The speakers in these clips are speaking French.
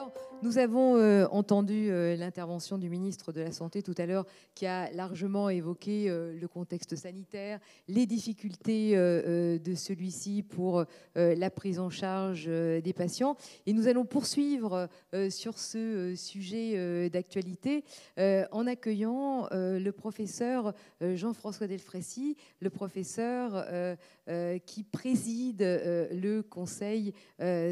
Alors, nous avons entendu l'intervention du ministre de la Santé tout à l'heure qui a largement évoqué le contexte sanitaire, les difficultés de celui-ci pour la prise en charge des patients. Et nous allons poursuivre sur ce sujet d'actualité en accueillant le professeur Jean-François Delfraissy, le professeur qui préside le conseil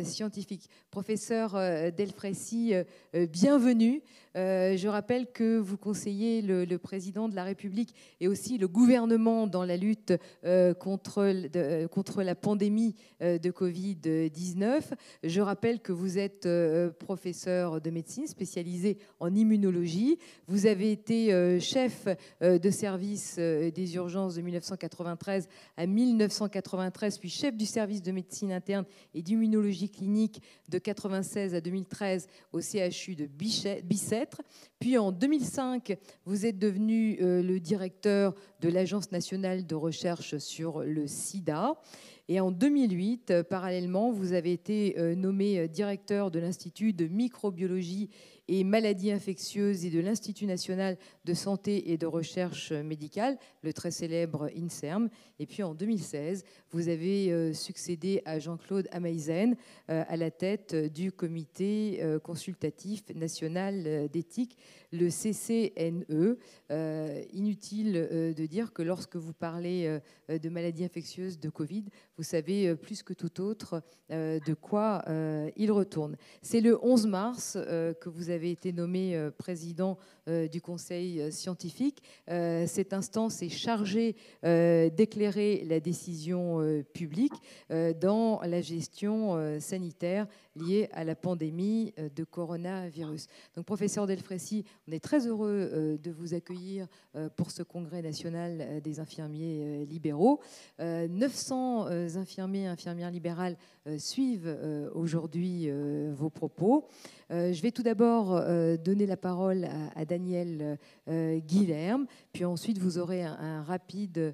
scientifique. Professeur Delfraissy, bienvenue. Je rappelle que vous conseillez le président de la République et aussi le gouvernement dans la lutte contre la pandémie de Covid-19. Je rappelle que vous êtes professeur de médecine spécialisé en immunologie. Vous avez été chef de service des urgences de 1993 à 1993, puis chef du service de médecine interne et d'immunologie clinique de 1996 à 2013 au CHU de Bicêtre. Puis en 2005, vous êtes devenu le directeur de l'Agence nationale de recherche sur le sida. Et en 2008, parallèlement, vous avez été nommé directeur de l'Institut de microbiologie et maladies infectieuses et de l'Institut national de santé et de recherche médicale, le très célèbre INSERM. Et puis en 2016, vous avez succédé à Jean-Claude Ameisen à la tête du comité consultatif national d'éthique, le CCNE. Inutile de dire que lorsque vous parlez de maladies infectieuses, de Covid, vous savez plus que tout autre de quoi il retourne. C'est le 11 mars que vous avez été nommé président du conseil scientifique. Cette instance est chargée d'éclairer la décision publique dans la gestion sanitaire liée à la pandémie de coronavirus. Donc, professeur Delfraissy, on est très heureux de vous accueillir pour ce congrès national des infirmiers libéraux. 900 infirmiers et infirmières libérales suivent aujourd'hui vos propos. Je vais tout d'abord donner la parole à Daniel Guilherme, puis ensuite vous aurez un rapide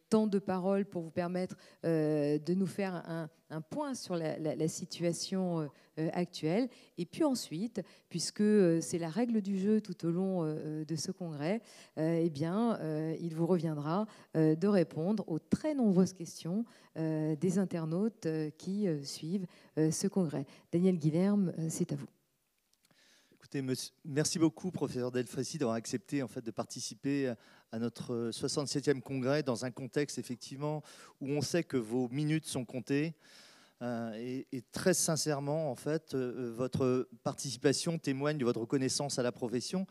temps de parole pour vous permettre de nous faire un point sur la situation actuelle. Et puis ensuite, puisque c'est la règle du jeu tout au long de ce congrès, eh bien, il vous reviendra de répondre aux très nombreuses questions des internautes qui suivent ce congrès. Daniel Guilherme, c'est à vous. Écoutez, merci beaucoup, professeur Delfraissy, d'avoir accepté en fait, de participer à notre 67e congrès dans un contexte effectivement où on sait que vos minutes sont comptées. Et très sincèrement, en fait, votre participation témoigne de votre reconnaissance à la profession.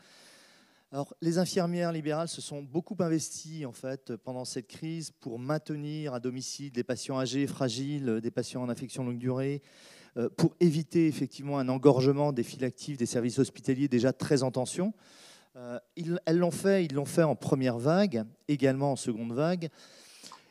Alors, les infirmières libérales se sont beaucoup investies en fait, pendant cette crise pour maintenir à domicile des patients âgés, fragiles, des patients en affection longue durée, pour éviter effectivement un engorgement des files actives des services hospitaliers déjà très en tension. Ils l'ont fait en première vague, également en seconde vague,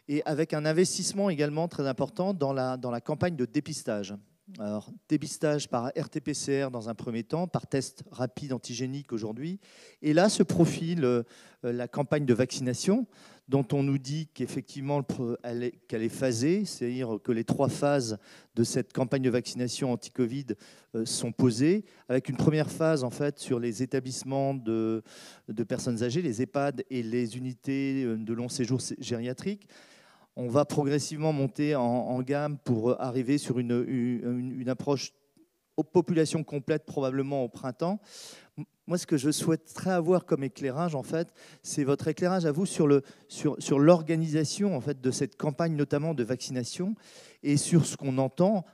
et avec un investissement également très important dans la campagne de dépistage. Alors, dépistage par RT-PCR dans un premier temps, par test rapide antigénique aujourd'hui. Et là se profile la campagne de vaccination, dont on nous dit qu'effectivement qu'elle est phasée, c'est-à-dire que les 3 phases de cette campagne de vaccination anti-Covid sont posées, avec une première phase en fait sur les établissements de personnes âgées, les EHPAD et les unités de long séjour gériatriques. On va progressivement monter en gamme pour arriver sur une approche aux populations complètes probablement au printemps. Moi, ce que je souhaiterais avoir comme éclairage, en fait, c'est votre éclairage à vous sur l'organisation en fait, de cette campagne, notamment de vaccination, et sur ce qu'on entend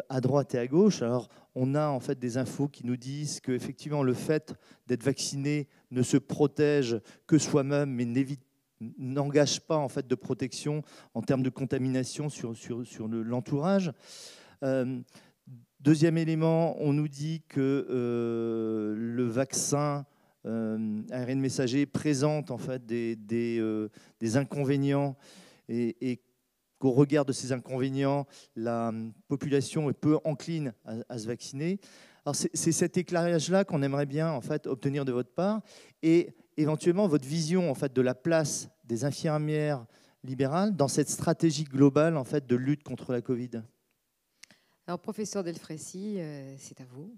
à droite et à gauche. Alors, on a en fait des infos qui nous disent qu'effectivement, le fait d'être vacciné ne se protège que soi-même, mais n'engage pas en fait, de protection en termes de contamination sur l'entourage. Deuxième élément, on nous dit que le vaccin ARN messager présente en fait, des inconvénients et qu'au regard de ces inconvénients, la population est peu encline à se vacciner. Alors c'est cet éclairage-là qu'on aimerait bien en fait, obtenir de votre part et éventuellement votre vision en fait, de la place des infirmières libérales dans cette stratégie globale en fait, de lutte contre la Covid. Alors, professeur Delfraissy, c'est à vous.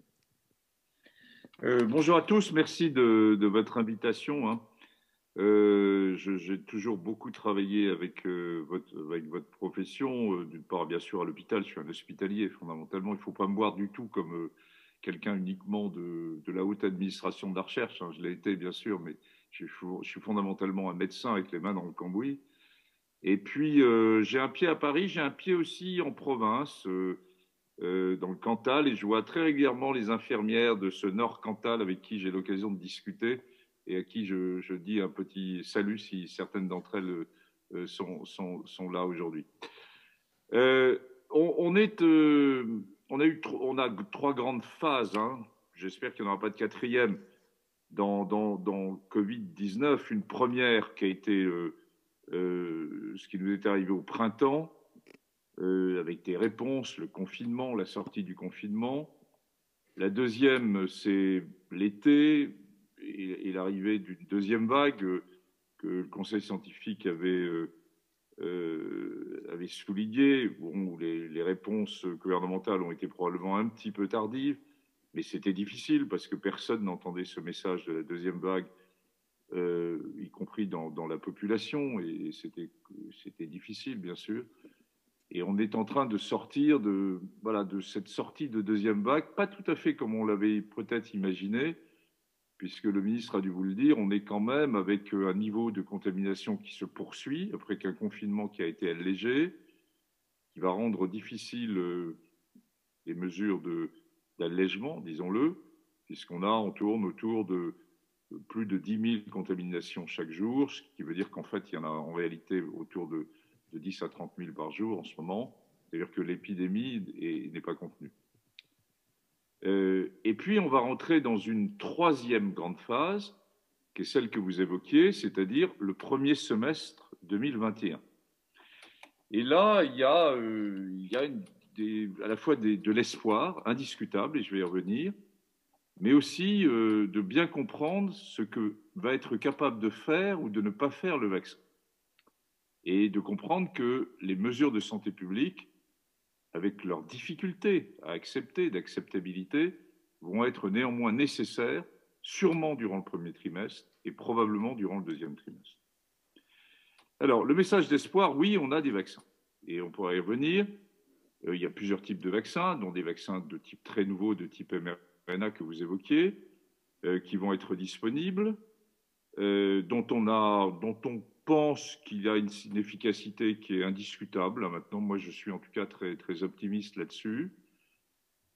Bonjour à tous, merci de votre invitation, hein. J'ai toujours beaucoup travaillé avec votre profession. D'une part, bien sûr, à l'hôpital, je suis un hospitalier. Fondamentalement, il ne faut pas me voir du tout comme quelqu'un uniquement de la haute administration de la recherche, hein. Je l'ai été, bien sûr, mais je suis fondamentalement un médecin avec les mains dans le cambouis. Et puis, j'ai un pied à Paris, j'ai un pied aussi en province, dans le Cantal, et je vois très régulièrement les infirmières de ce Nord Cantal avec qui j'ai l'occasion de discuter et à qui je dis un petit salut si certaines d'entre elles sont là aujourd'hui. On a 3 grandes phases, hein. J'espère qu'il n'y en aura pas de quatrième dans Covid-19. Une première qui a été ce qui nous est arrivé au printemps, avec des réponses, le confinement, la sortie du confinement. La deuxième, c'est l'été et l'arrivée d'une deuxième vague que le Conseil scientifique avait souligné, où les réponses gouvernementales ont été probablement un petit peu tardives, mais c'était difficile parce que personne n'entendait ce message de la deuxième vague, y compris dans la population, et c'était difficile, bien sûr. Et on est en train de sortir de cette sortie de deuxième vague, pas tout à fait comme on l'avait peut-être imaginé, puisque le ministre a dû vous le dire, on est quand même avec un niveau de contamination qui se poursuit, après qu'un confinement qui a été allégé, qui va rendre difficile les mesures d'allègement, disons-le, on tourne autour de plus de 10 000 contaminations chaque jour, ce qui veut dire qu'en fait, il y en a en réalité autour de 10 à 30 000 par jour en ce moment, c'est-à-dire que l'épidémie n'est pas contenue. Et puis, on va rentrer dans une troisième grande phase, qui est celle que vous évoquiez, c'est-à-dire le premier semestre 2021. Et là, il y a à la fois de l'espoir indiscutable, et je vais y revenir, mais aussi de bien comprendre ce que va être capable de faire ou de ne pas faire le vaccin. Et de comprendre que les mesures de santé publique, avec leurs difficultés à accepter, d'acceptabilité, vont être néanmoins nécessaires, sûrement durant le premier trimestre et probablement durant le deuxième trimestre. Alors, le message d'espoir, oui, on a des vaccins. Et on pourra y revenir. Il y a plusieurs types de vaccins, dont des vaccins de type très nouveau, de type mRNA que vous évoquiez, qui vont être disponibles, dont on pense qu'il y a une efficacité qui est indiscutable. Maintenant, moi, je suis en tout cas très, très optimiste là-dessus,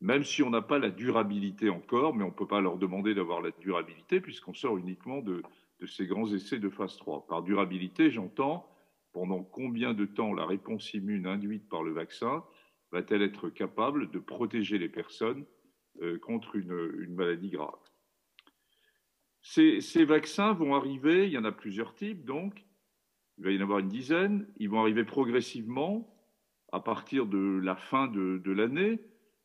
même si on n'a pas la durabilité encore, mais on ne peut pas leur demander d'avoir la durabilité puisqu'on sort uniquement de ces grands essais de phase 3. Par durabilité, j'entends pendant combien de temps la réponse immune induite par le vaccin va-t-elle être capable de protéger les personnes contre une maladie grave. Ces vaccins vont arriver, il y en a plusieurs types, donc il va y en avoir une dizaine, ils vont arriver progressivement à partir de la fin de l'année.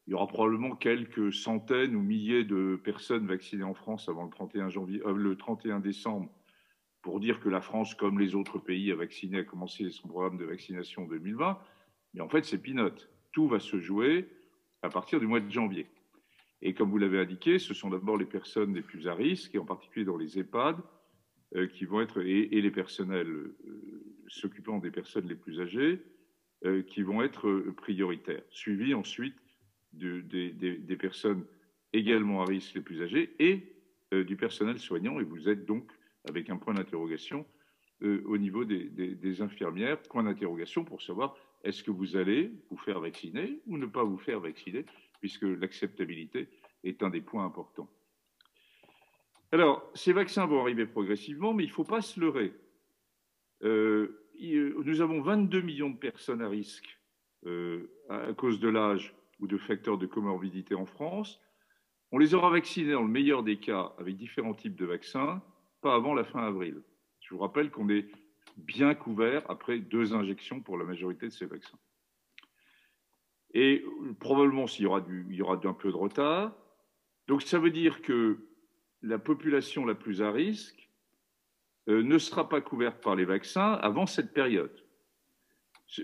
Il y aura probablement quelques centaines ou milliers de personnes vaccinées en France avant le 31 décembre, pour dire que la France, comme les autres pays, a commencé son programme de vaccination en 2020. Mais en fait, c'est peanut. Tout va se jouer à partir du mois de janvier. Et comme vous l'avez indiqué, ce sont d'abord les personnes les plus à risque, et en particulier dans les EHPAD, qui vont être, et les personnels s'occupant des personnes les plus âgées, qui vont être prioritaires. Suivi ensuite des personnes également à risque les plus âgées et du personnel soignant. Et vous êtes donc avec un point d'interrogation au niveau des infirmières, point d'interrogation pour savoir est-ce que vous allez vous faire vacciner ou ne pas vous faire vacciner, puisque l'acceptabilité est un des points importants. Alors, ces vaccins vont arriver progressivement, mais il ne faut pas se leurrer. Nous avons 22 millions de personnes à risque à cause de l'âge ou de facteurs de comorbidité en France. On les aura vaccinés dans le meilleur des cas avec différents types de vaccins, pas avant la fin avril. Je vous rappelle qu'on est bien couvert après 2 injections pour la majorité de ces vaccins. Et probablement, il y aura un peu de retard. Donc, ça veut dire que la population la plus à risque ne sera pas couverte par les vaccins avant cette période.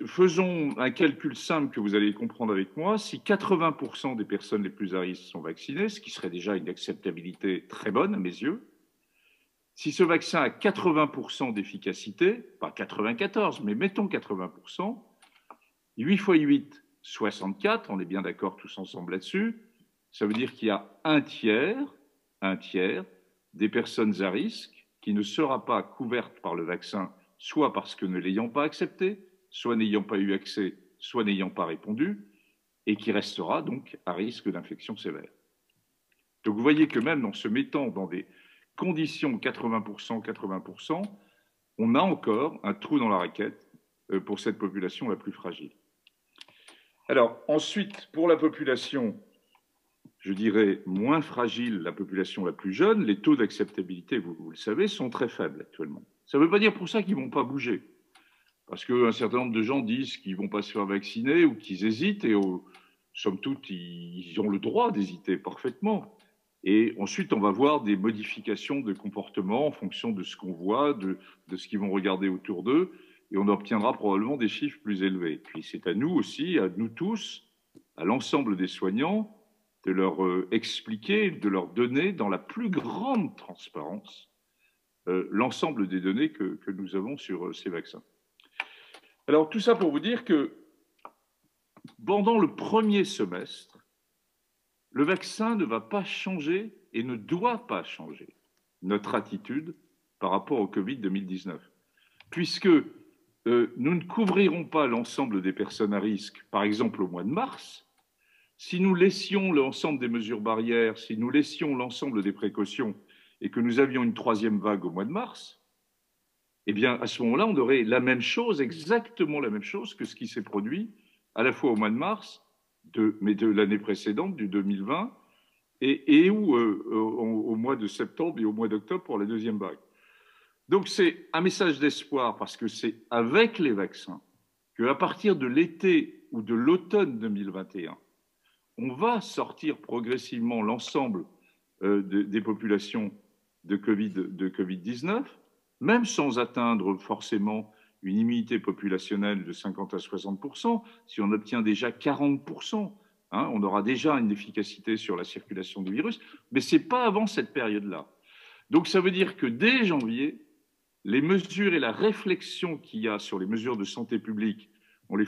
Faisons un calcul simple que vous allez comprendre avec moi. Si 80% des personnes les plus à risque sont vaccinées, ce qui serait déjà une acceptabilité très bonne à mes yeux, si ce vaccin a 80% d'efficacité, pas 94, mais mettons 80%, 8 x 8, 64, on est bien d'accord tous ensemble là-dessus, ça veut dire qu'il y a un tiers des personnes à risque qui ne sera pas couverte par le vaccin, soit parce que ne l'ayant pas accepté, soit n'ayant pas eu accès, soit n'ayant pas répondu, et qui restera donc à risque d'infection sévère. Donc vous voyez que même en se mettant dans des conditions 80%, 80%, on a encore un trou dans la raquette pour cette population la plus fragile. Alors ensuite, pour la population, je dirais, moins fragile, la population la plus jeune, les taux d'acceptabilité, vous le savez, sont très faibles actuellement. Ça ne veut pas dire pour ça qu'ils ne vont pas bouger. Parce qu'un certain nombre de gens disent qu'ils ne vont pas se faire vacciner ou qu'ils hésitent, et somme toute, ils ont le droit d'hésiter parfaitement. Et ensuite, on va voir des modifications de comportement en fonction de ce qu'on voit, de ce qu'ils vont regarder autour d'eux, et on obtiendra probablement des chiffres plus élevés. Puis c'est à nous aussi, à nous tous, à l'ensemble des soignants, de leur expliquer, de leur donner dans la plus grande transparence l'ensemble des données que nous avons sur ces vaccins. Alors tout ça pour vous dire que pendant le premier semestre, le vaccin ne va pas changer et ne doit pas changer notre attitude par rapport au Covid 2019, puisque nous ne couvrirons pas l'ensemble des personnes à risque, par exemple au mois de mars. Si nous laissions l'ensemble des mesures barrières, si nous laissions l'ensemble des précautions et que nous avions une troisième vague au mois de mars, eh bien, à ce moment-là, on aurait la même chose, exactement la même chose que ce qui s'est produit à la fois au mois de mars, mais de l'année précédente, du 2020, et au mois de septembre et au mois d'octobre pour la deuxième vague. Donc, c'est un message d'espoir parce que c'est avec les vaccins qu'à partir de l'été ou de l'automne 2021, on va sortir progressivement l'ensemble des populations de Covid-19, même sans atteindre forcément une immunité populationnelle de 50 à 60%, si on obtient déjà 40%, hein, on aura déjà une efficacité sur la circulation du virus, mais ce n'est pas avant cette période-là. Donc ça veut dire que dès janvier, les mesures et la réflexion qu'il y a sur les mesures de santé publique, en les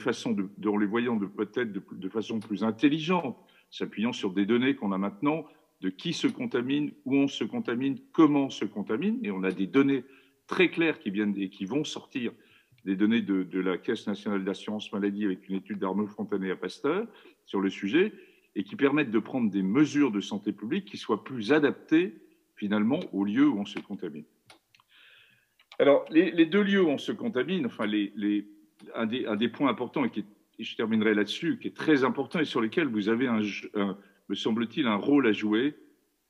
voyant peut-être de façon plus intelligente, s'appuyant sur des données qu'on a maintenant, de qui se contamine, où on se contamine, comment on se contamine, et on a des données très claires qui viennent et qui vont sortir, des données de la Caisse nationale d'assurance maladie avec une étude d'Arnaud Fontanet à Pasteur sur le sujet, et qui permettent de prendre des mesures de santé publique qui soient plus adaptées finalement aux lieux où on se contamine. Alors, les deux lieux où on se contamine, enfin, un des points importants, et je terminerai là-dessus, qui est très important et sur lequel vous avez, me semble-t-il, un rôle à jouer,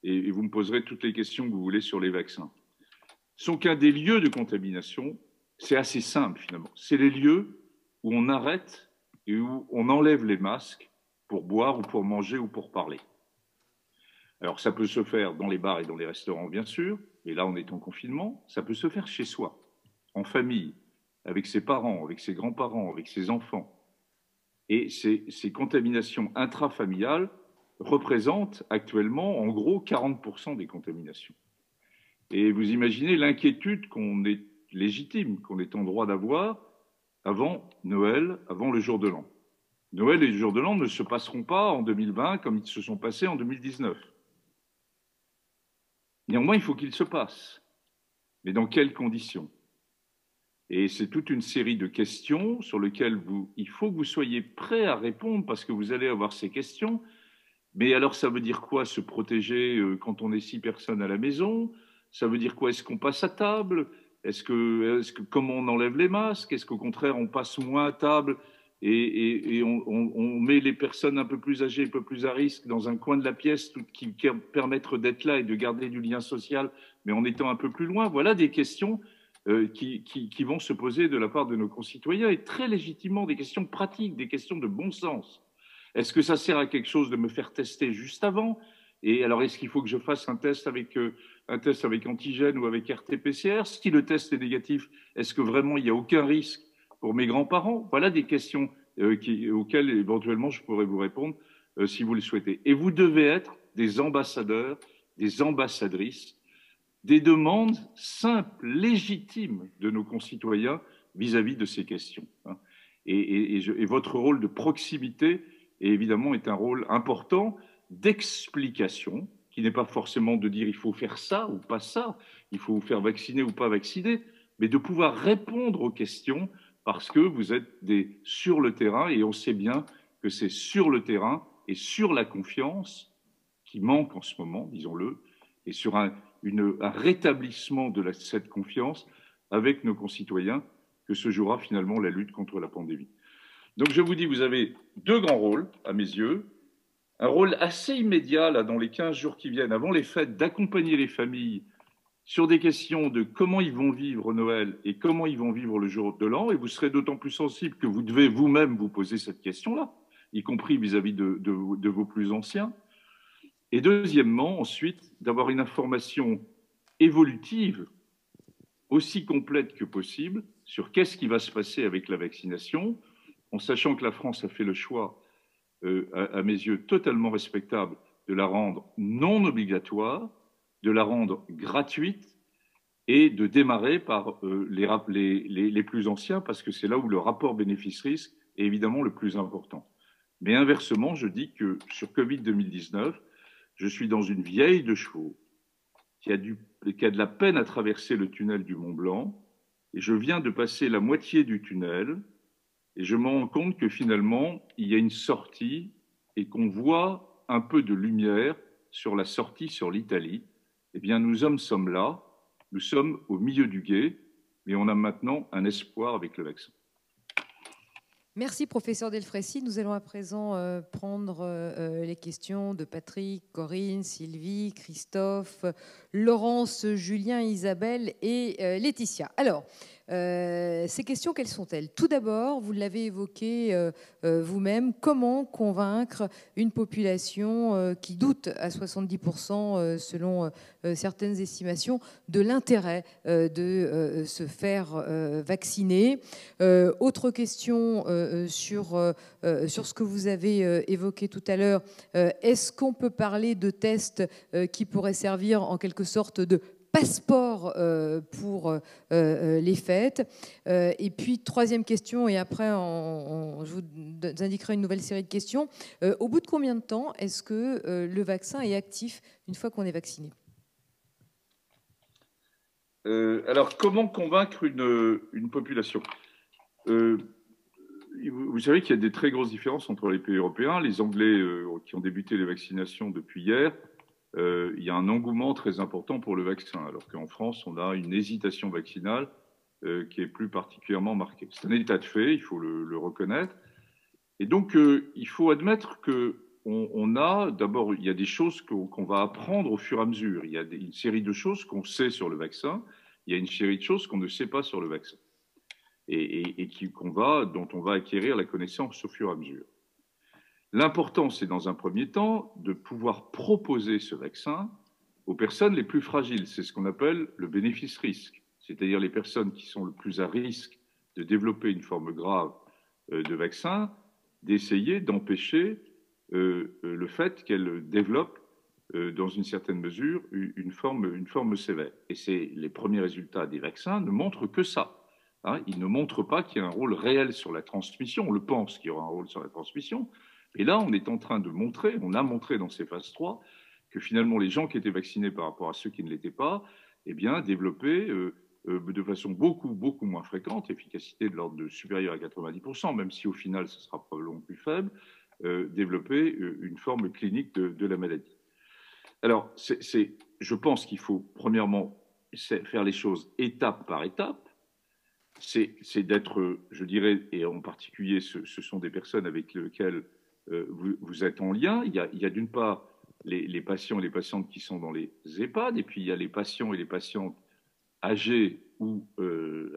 et vous me poserez toutes les questions que vous voulez sur les vaccins, sont qu'un des lieux de contamination, c'est assez simple finalement, c'est les lieux où on arrête et où on enlève les masques pour boire ou pour manger ou pour parler. Alors ça peut se faire dans les bars et dans les restaurants bien sûr, et là on est en confinement, ça peut se faire chez soi, en famille, avec ses parents, avec ses grands-parents, avec ses enfants. Et ces contaminations intrafamiliales représentent actuellement en gros 40% des contaminations. Et vous imaginez l'inquiétude qu'on est légitime, qu'on est en droit d'avoir avant Noël, avant le jour de l'an. Noël et le jour de l'an ne se passeront pas en 2020 comme ils se sont passés en 2019. Néanmoins, il faut qu'ils se passent. Mais dans quelles conditions? Et c'est toute une série de questions sur lesquelles il faut que vous soyez prêts à répondre parce que vous allez avoir ces questions. Mais alors, ça veut dire quoi se protéger quand on est 6 personnes à la maison? Ça veut dire quoi? Est-ce qu'on passe à table? Comment on enlève les masques? Est-ce qu'au contraire, on passe moins à table et on met les personnes un peu plus âgées, un peu plus à risque dans un coin de la pièce qui permettent d'être là et de garder du lien social, mais en étant un peu plus loin? Voilà des questions qui vont se poser de la part de nos concitoyens et très légitimement des questions pratiques, des questions de bon sens. Est-ce que ça sert à quelque chose de me faire tester juste avant? Et alors, est-ce qu'il faut que je fasse un test avec antigène ou avec RT-PCR? Si le test est négatif, est-ce que vraiment il n'y a aucun risque pour mes grands-parents? Voilà des questions auxquelles éventuellement je pourrais vous répondre si vous le souhaitez. Et vous devez être des ambassadeurs, des ambassadrices, des demandes simples, légitimes de nos concitoyens vis-à-vis de ces questions. Et votre rôle de proximité, évidemment, est un rôle important d'explication, qui n'est pas forcément de dire il faut faire ça ou pas ça, il faut vous faire vacciner ou pas vacciner, mais de pouvoir répondre aux questions parce que vous êtes sur le terrain et on sait bien que c'est sur le terrain et sur la confiance qui manque en ce moment, disons-le, et sur un rétablissement de cette confiance avec nos concitoyens que se jouera finalement la lutte contre la pandémie. Donc je vous dis, vous avez deux grands rôles à mes yeux. Un rôle assez immédiat là, dans les 15 jours qui viennent, avant les fêtes, d'accompagner les familles sur des questions de comment ils vont vivre Noël et comment ils vont vivre le jour de l'an. Et vous serez d'autant plus sensible que vous devez vous-même vous poser cette question-là, y compris vis-à-vis de vos plus anciens. Et deuxièmement, ensuite, d'avoir une information évolutive aussi complète que possible sur qu'est-ce qui va se passer avec la vaccination, en sachant que la France a fait le choix, à mes yeux, totalement respectable, de la rendre non obligatoire, de la rendre gratuite et de démarrer par les plus anciens, parce que c'est là où le rapport bénéfice-risque est évidemment le plus important. Mais inversement, je dis que sur Covid 2019, je suis dans une vieille de chevaux qui a de la peine à traverser le tunnel du Mont Blanc, et je viens de passer la moitié du tunnel, et je me rends compte que finalement, il y a une sortie et qu'on voit un peu de lumière sur la sortie sur l'Italie. Eh bien, nous sommes là, nous sommes au milieu du gué, mais on a maintenant un espoir avec le vaccin. Merci, professeur Delfraissy. Nous allons à présent prendre les questions de Patrick, Corinne, Sylvie, Christophe, Laurence, Julien, Isabelle et Laetitia. Alors, ces questions, quelles sont-elles? Tout d'abord, vous l'avez évoqué vous-même, comment convaincre une population qui doute à 70% selon certaines estimations de l'intérêt de se faire vacciner? Autre question sur ce que vous avez évoqué tout à l'heure, est-ce qu'on peut parler de tests qui pourraient servir en quelque sorte de passeport pour les fêtes? Et puis, troisième question, et après, je vous indiquerai une nouvelle série de questions. Au bout de combien de temps est-ce que le vaccin est actif une fois qu'on est vacciné? Alors, comment convaincre une population? Vous savez qu'il y a des très grosses différences entre les pays européens. Les Anglais qui ont débuté les vaccinations depuis hier, il y a un engouement très important pour le vaccin, alors qu'en France, on a une hésitation vaccinale qui est plus particulièrement marquée. C'est un état de fait, il faut le reconnaître. Et donc, il faut admettre qu'on a, d'abord, il y a des choses qu'on va apprendre au fur et à mesure. Il y a une série de choses qu'on sait sur le vaccin, il y a une série de choses qu'on ne sait pas sur le vaccin et dont on va acquérir la connaissance au fur et à mesure. L'important, c'est dans un premier temps de pouvoir proposer ce vaccin aux personnes les plus fragiles. C'est ce qu'on appelle le bénéfice-risque, c'est-à-dire les personnes qui sont le plus à risque de développer une forme grave de vaccin, d'essayer d'empêcher le fait qu'elles développent dans une certaine mesure une forme sévère. Et les premiers résultats des vaccins ne montrent que ça. Ils ne montrent pas qu'il y a un rôle réel sur la transmission. On le pense qu'il y aura un rôle sur la transmission. Et là, on est en train de montrer, on a montré dans ces phases 3, que finalement les gens qui étaient vaccinés par rapport à ceux qui ne l'étaient pas, eh bien, développaient de façon beaucoup moins fréquente, efficacité de l'ordre de supérieure à 90%, même si au final ce sera probablement plus faible, développer une forme clinique de la maladie. Alors, je pense qu'il faut premièrement faire les choses étape par étape. C'est d'être, je dirais, et en particulier ce sont des personnes avec lesquelles vous êtes en lien. Il y a d'une part les patients et les patientes qui sont dans les EHPAD, et puis il y a les patients et les patientes âgés ou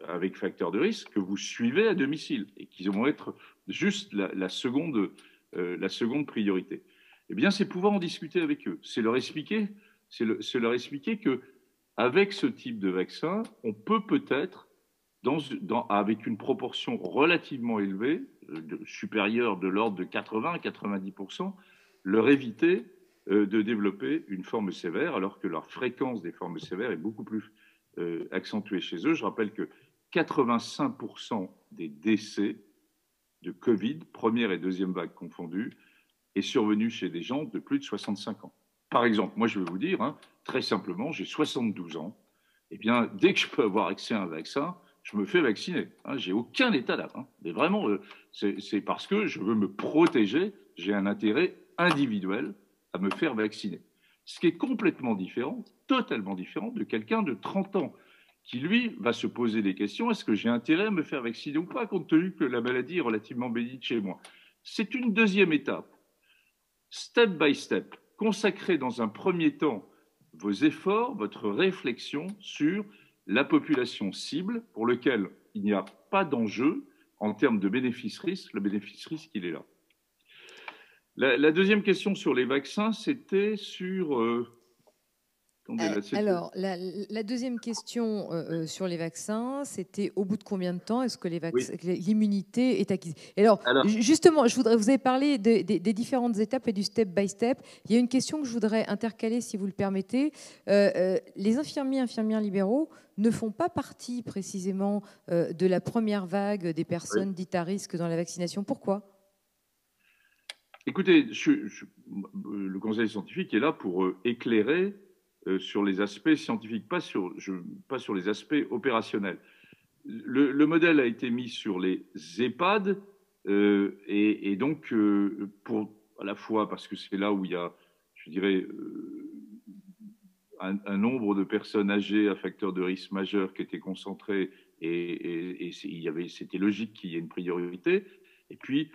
avec facteur de risque que vous suivez à domicile et qui vont être juste la seconde priorité. Eh bien, c'est pouvoir en discuter avec eux. C'est leur expliquer que avec ce type de vaccin, on peut peut-être avec une proportion relativement élevée, supérieure de l'ordre de 80-90%, leur éviter de développer une forme sévère, alors que la fréquence des formes sévères est beaucoup plus accentuée chez eux. Je rappelle que 85% des décès de Covid, première et deuxième vague confondues, est survenu chez des gens de plus de 65 ans. Par exemple, moi je vais vous dire, hein, très simplement, j'ai 72 ans, eh bien, dès que je peux avoir accès à un vaccin, je me fais vacciner. Hein, j'ai aucun état d'âme. Hein. Mais vraiment, c'est parce que je veux me protéger, j'ai un intérêt individuel à me faire vacciner. Ce qui est complètement différent, totalement différent de quelqu'un de 30 ans qui, lui, va se poser des questions. Est-ce que j'ai intérêt à me faire vacciner ou pas, compte tenu que la maladie est relativement bénigne chez moi? C'est une deuxième étape. Step by step, consacrez dans un premier temps vos efforts, votre réflexion sur la population cible pour laquelle il n'y a pas d'enjeu en termes de bénéfice-risque. Le bénéfice-risque, il est là. La deuxième question sur les vaccins, c'était sur... Alors, la deuxième question sur les vaccins, c'était au bout de combien de temps est-ce que l'immunité est acquise? Alors, justement, vous avez parlé des différentes étapes et du step by step. Il y a une question que je voudrais intercaler, si vous le permettez. Les infirmières libéraux ne font pas partie précisément de la première vague des personnes dites à risque dans la vaccination. Pourquoi? Écoutez, le conseil scientifique est là pour éclairer sur les aspects scientifiques, pas sur les aspects opérationnels. Le modèle a été mis sur les EHPAD et donc à la fois parce que c'est là où il y a, je dirais, un nombre de personnes âgées à facteur de risque majeur qui étaient concentrés et c'était logique qu'il y ait une priorité. Et puis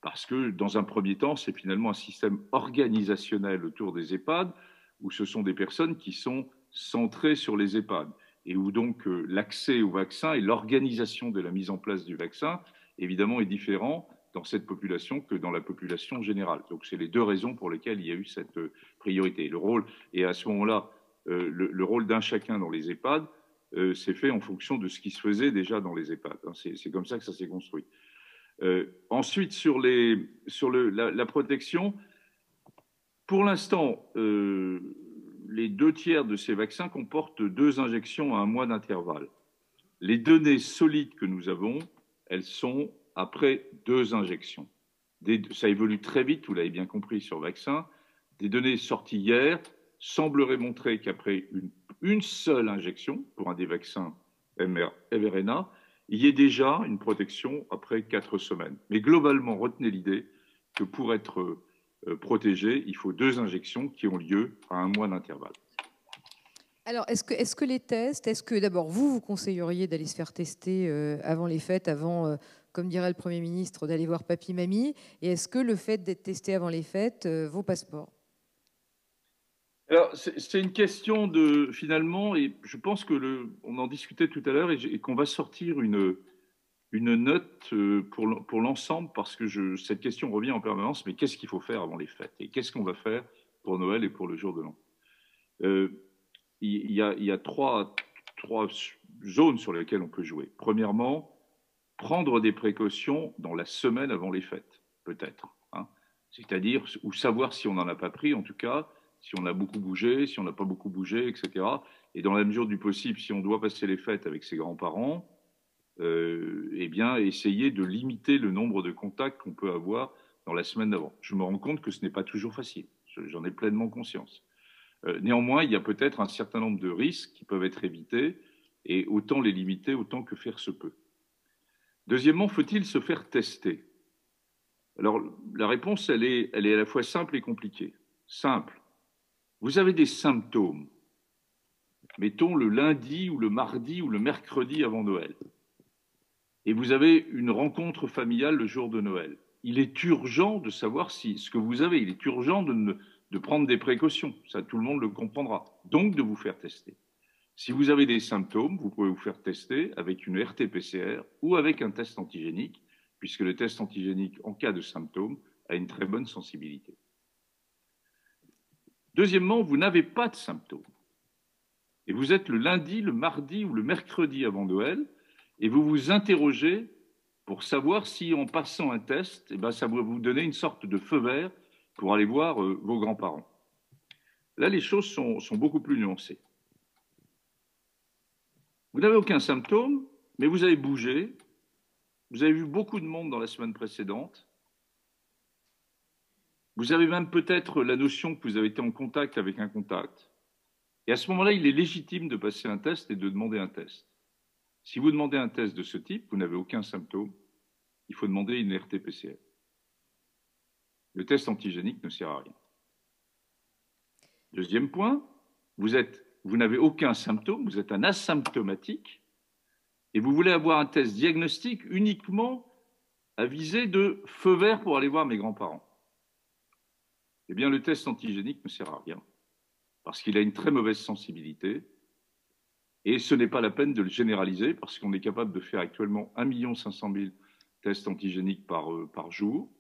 parce que dans un premier temps, c'est finalement un système organisationnel autour des EHPAD où ce sont des personnes qui sont centrées sur les EHPAD et où donc l'accès au vaccin et l'organisation de la mise en place du vaccin, évidemment, est différent dans cette population que dans la population générale. Donc, c'est les deux raisons pour lesquelles il y a eu cette priorité. Le rôle, et à ce moment-là, le rôle d'un chacun dans les EHPAD s'est fait en fonction de ce qui se faisait déjà dans les EHPAD. C'est comme ça que ça s'est construit. Ensuite, sur la protection, pour l'instant, les 2/3 de ces vaccins comportent 2 injections à 1 mois d'intervalle. Les données solides que nous avons, elles sont après 2 injections. Ça évolue très vite, vous l'avez bien compris sur le vaccin. Des données sorties hier sembleraient montrer qu'après une seule injection, pour un des vaccins mRNA, il y ait déjà une protection après 4 semaines. Mais globalement, retenez l'idée que pour être protégé, il faut 2 injections qui ont lieu à 1 mois d'intervalle. Alors, est-ce que les tests, est-ce que d'abord vous conseilleriez d'aller se faire tester avant les fêtes, avant, comme dirait le Premier ministre, d'aller voir papy-mamie? Et est-ce que le fait d'être testé avant les fêtes vaut passeport? Alors, c'est une question de, finalement, et je pense que on en discutait tout à l'heure et qu'on va sortir une note pour l'ensemble, parce que cette question revient en permanence, mais qu'est-ce qu'il faut faire avant les fêtes? Et qu'est-ce qu'on va faire pour Noël et pour le jour de l'an? Il y a trois zones sur lesquelles on peut jouer. Premièrement, prendre des précautions dans la semaine avant les fêtes, peut-être. Hein. C'est-à-dire, ou savoir si on n'en a pas pris, en tout cas, si on a beaucoup bougé, si on n'a pas beaucoup bougé, etc. Et dans la mesure du possible, si on doit passer les fêtes avec ses grands-parents, eh bien, essayer de limiter le nombre de contacts qu'on peut avoir dans la semaine d'avant. Je me rends compte que ce n'est pas toujours facile. J'en ai pleinement conscience. Néanmoins, il y a peut-être un certain nombre de risques qui peuvent être évités, et autant les limiter, autant que faire se peut. Deuxièmement, faut-il se faire tester? Alors, la réponse, elle est à la fois simple et compliquée. Simple. Vous avez des symptômes, mettons le lundi ou le mardi ou le mercredi avant Noël, et vous avez une rencontre familiale le jour de Noël. Il est urgent de savoir ce que vous avez. Il est urgent de prendre des précautions. Ça, tout le monde le comprendra. Donc, de vous faire tester. Si vous avez des symptômes, vous pouvez vous faire tester avec une RT-PCR ou avec un test antigénique, puisque le test antigénique, en cas de symptômes, a une très bonne sensibilité. Deuxièmement, vous n'avez pas de symptômes. Et vous êtes le lundi, le mardi ou le mercredi avant Noël, et vous vous interrogez pour savoir si, en passant un test, eh ben, ça va vous donner une sorte de feu vert pour aller voir vos grands-parents. Là, les choses sont beaucoup plus nuancées. Vous n'avez aucun symptôme, mais vous avez bougé, vous avez vu beaucoup de monde dans la semaine précédente, vous avez même peut-être la notion que vous avez été en contact avec un contact. Et à ce moment-là, il est légitime de passer un test et de demander un test. Si vous demandez un test de ce type, vous n'avez aucun symptôme, il faut demander une RT-PCR. Le test antigénique ne sert à rien. Deuxième point, vous n'avez aucun symptôme, vous êtes un asymptomatique, et vous voulez avoir un test diagnostique uniquement à visée de feu vert pour aller voir mes grands-parents. Eh bien, le test antigénique ne sert à rien, parce qu'il a une très mauvaise sensibilité, et ce n'est pas la peine de le généraliser, parce qu'on est capable de faire actuellement 1 500 000 tests antigéniques par jour,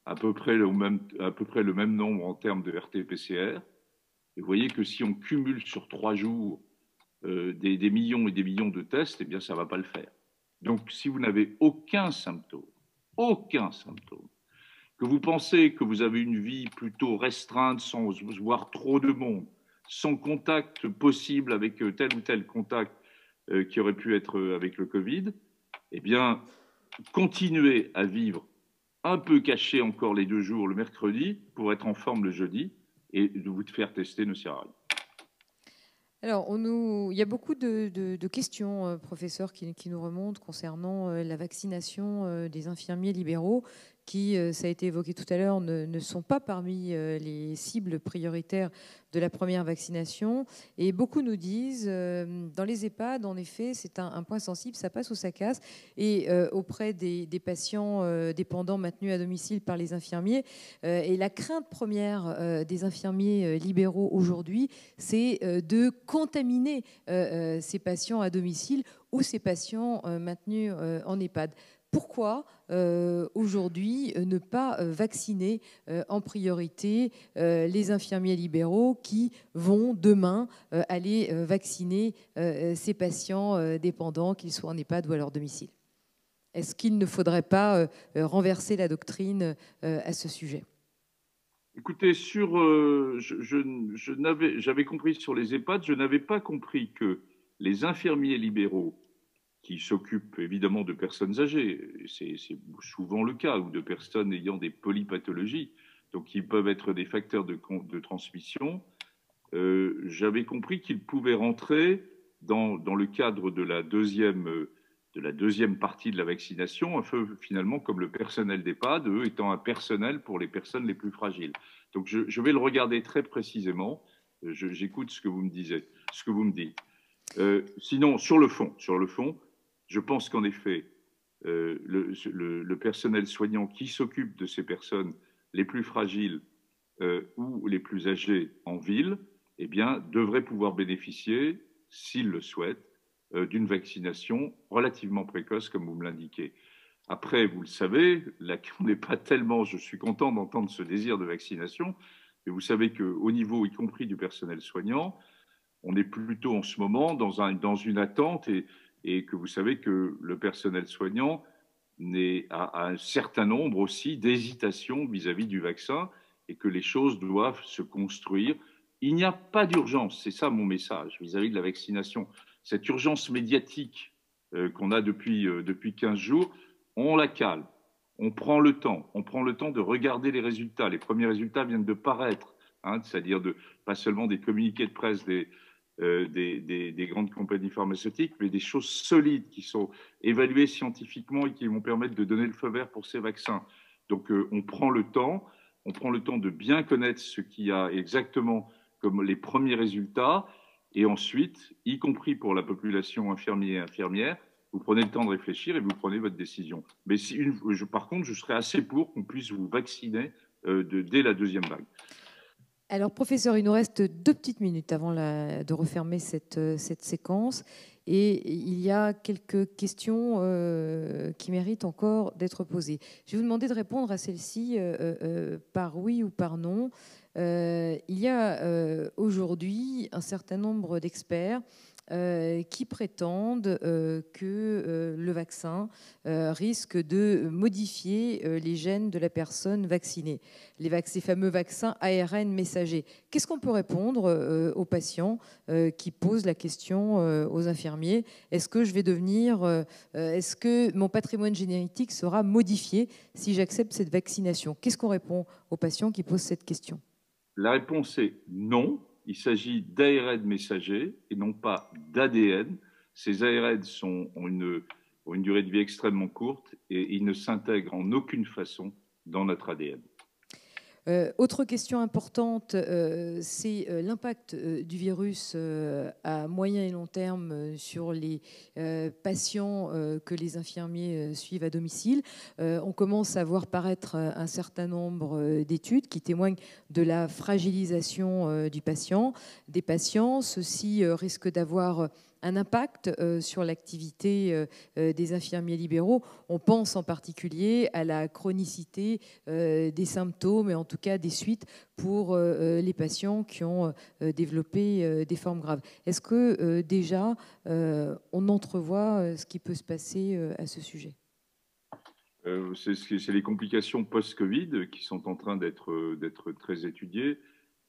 à peu près le même nombre en termes de RT-PCR. Et vous voyez que si on cumule sur 3 jours des millions et des millions de tests, eh bien, ça ne va pas le faire. Donc, si vous n'avez aucun symptôme, que vous pensez que vous avez une vie plutôt restreinte, sans voir trop de monde, sans contact possible avec tel ou tel contact qui aurait pu être avec le Covid, eh bien, continuez à vivre un peu caché encore les 2 jours le mercredi pour être en forme le jeudi, et de vous faire tester ne sert à rien. Alors, il y a beaucoup de questions, professeur, qui nous remontent concernant la vaccination des infirmiers libéraux qui, ça a été évoqué tout à l'heure, ne sont pas parmi les cibles prioritaires de la première vaccination. Et beaucoup nous disent, dans les EHPAD, en effet, c'est un point sensible, ça passe ou ça casse. Et auprès des patients dépendants maintenus à domicile par les infirmiers, et la crainte première des infirmiers libéraux aujourd'hui, c'est de contaminer ces patients à domicile ou ces patients maintenus en EHPAD. Pourquoi aujourd'hui ne pas vacciner en priorité les infirmiers libéraux qui vont demain aller vacciner ces patients dépendants, qu'ils soient en EHPAD ou à leur domicile? Est-ce qu'il ne faudrait pas renverser la doctrine à ce sujet? Écoutez, j'avais compris sur les EHPAD, je n'avais pas compris que les infirmiers libéraux qui s'occupent évidemment de personnes âgées, c'est souvent le cas, ou de personnes ayant des polypathologies, donc qui peuvent être des facteurs de transmission, j'avais compris qu'ils pouvaient rentrer dans le cadre de la deuxième partie de la vaccination, un peu finalement comme le personnel d'EHPAD, eux étant un personnel pour les personnes les plus fragiles. Donc je vais le regarder très précisément, j'écoute ce que vous me dites. Sinon, sur le fond, je pense qu'en effet, le personnel soignant qui s'occupe de ces personnes les plus fragiles ou les plus âgées en ville, eh bien, devrait pouvoir bénéficier, s'il le souhaite, d'une vaccination relativement précoce, comme vous me l'indiquez. Après, vous le savez, on n'est pas tellement, je suis content d'entendre ce désir de vaccination, mais vous savez qu'au niveau, y compris du personnel soignant, on est plutôt en ce moment dans une attente et que vous savez que le personnel soignant a un certain nombre aussi d'hésitations vis-à-vis du vaccin et que les choses doivent se construire. Il n'y a pas d'urgence, c'est ça mon message vis-à-vis de la vaccination. Cette urgence médiatique qu'on a depuis 15 jours, on la calme, on prend le temps de regarder les résultats. Les premiers résultats viennent de paraître, c'est-à-dire pas seulement des communiqués de presse des grandes compagnies pharmaceutiques, mais des choses solides qui sont évaluées scientifiquement et qui vont permettre de donner le feu vert pour ces vaccins. Donc on prend le temps de bien connaître ce qu'il y a exactement comme les premiers résultats, et ensuite, y compris pour la population infirmière et infirmière, vous prenez le temps de réfléchir et vous prenez votre décision. Mais par contre, je serais assez pour qu'on puisse vous vacciner dès la deuxième vague. Alors, professeur, il nous reste 2 petites minutes avant de refermer cette séquence. Et il y a quelques questions qui méritent encore d'être posées. Je vais vous demander de répondre à celle-ci par oui ou par non. Il y a aujourd'hui un certain nombre d'experts qui prétendent que le vaccin risque de modifier les gènes de la personne vaccinée. Ces fameux vaccins ARN messagers. Qu'est-ce qu'on peut répondre aux patients qui posent la question aux infirmiers? Est-ce que mon patrimoine génétique sera modifié si j'accepte cette vaccination? Qu'est-ce qu'on répond aux patients qui posent cette question? La réponse est non. Il s'agit d'ARN messagers et non pas d'ADN. Ces ARN ont une durée de vie extrêmement courte et ils ne s'intègrent en aucune façon dans notre ADN. Autre question importante, c'est l'impact du virus à moyen et long terme sur les patients que les infirmiers suivent à domicile. On commence à voir paraître un certain nombre d'études qui témoignent de la fragilisation du patient, des patients. Ceux-ci risquent d'avoir un impact sur l'activité des infirmiers libéraux. On pense en particulier à la chronicité des symptômes et en tout cas des suites pour les patients qui ont développé des formes graves. Est-ce que déjà on entrevoit ce qui peut se passer à ce sujet? C'est les complications post-Covid qui sont en train d'être très étudiées.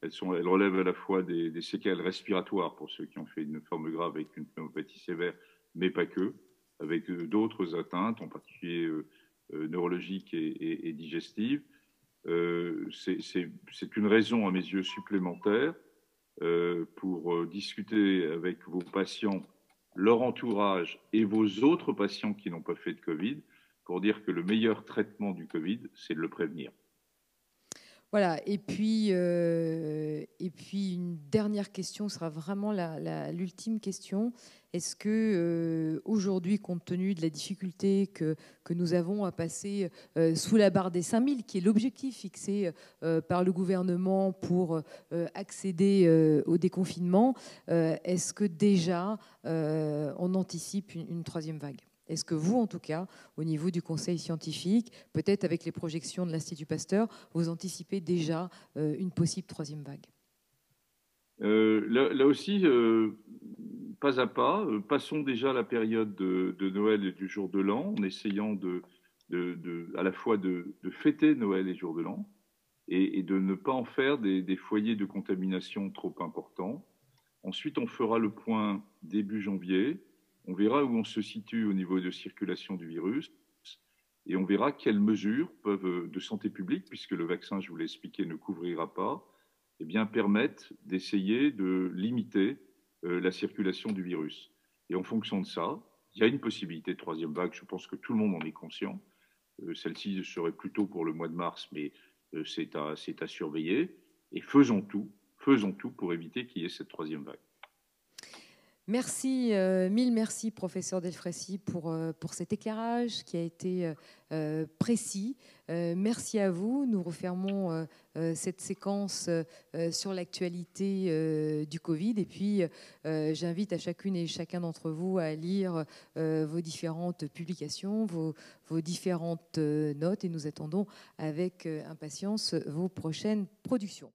Elles relèvent à la fois des séquelles respiratoires pour ceux qui ont fait une forme grave avec une pneumopathie sévère, mais pas que, avec d'autres atteintes, en particulier neurologiques et digestives. C'est une raison, à mes yeux, supplémentaire pour discuter avec vos patients, leur entourage et vos autres patients qui n'ont pas fait de Covid, pour dire que le meilleur traitement du Covid, c'est de le prévenir. Voilà, et puis une dernière question sera vraiment l'ultime question. Est-ce que aujourd'hui, compte tenu de la difficulté que nous avons à passer sous la barre des 5000, qui est l'objectif fixé par le gouvernement pour accéder au déconfinement, est-ce que déjà on anticipe une troisième vague ? Est-ce que vous, en tout cas, au niveau du conseil scientifique, peut-être avec les projections de l'Institut Pasteur, vous anticipez déjà une possible troisième vague? Là aussi, pas à pas, passons déjà la période de Noël et du jour de l'an, en essayant à la fois de fêter Noël et jour de l'an, et de ne pas en faire des foyers de contamination trop importants. Ensuite, on fera le point début janvier. On verra où on se situe au niveau de circulation du virus et on verra quelles mesures peuvent, de santé publique, puisque le vaccin, je vous l'ai expliqué, ne couvrira pas, eh bien, permettent d'essayer de limiter la circulation du virus. Et en fonction de ça, il y a une possibilité de troisième vague. Je pense que tout le monde en est conscient. Celle-ci serait plutôt pour le mois de mars, mais c'est à surveiller. Et faisons tout pour éviter qu'il y ait cette troisième vague. Merci, mille merci, professeur Delfraissy, pour cet éclairage qui a été précis. Merci à vous. Nous refermons cette séquence sur l'actualité du Covid. Et puis, j'invite à chacune et chacun d'entre vous à lire vos différentes publications, vos différentes notes. Et nous attendons avec impatience vos prochaines productions.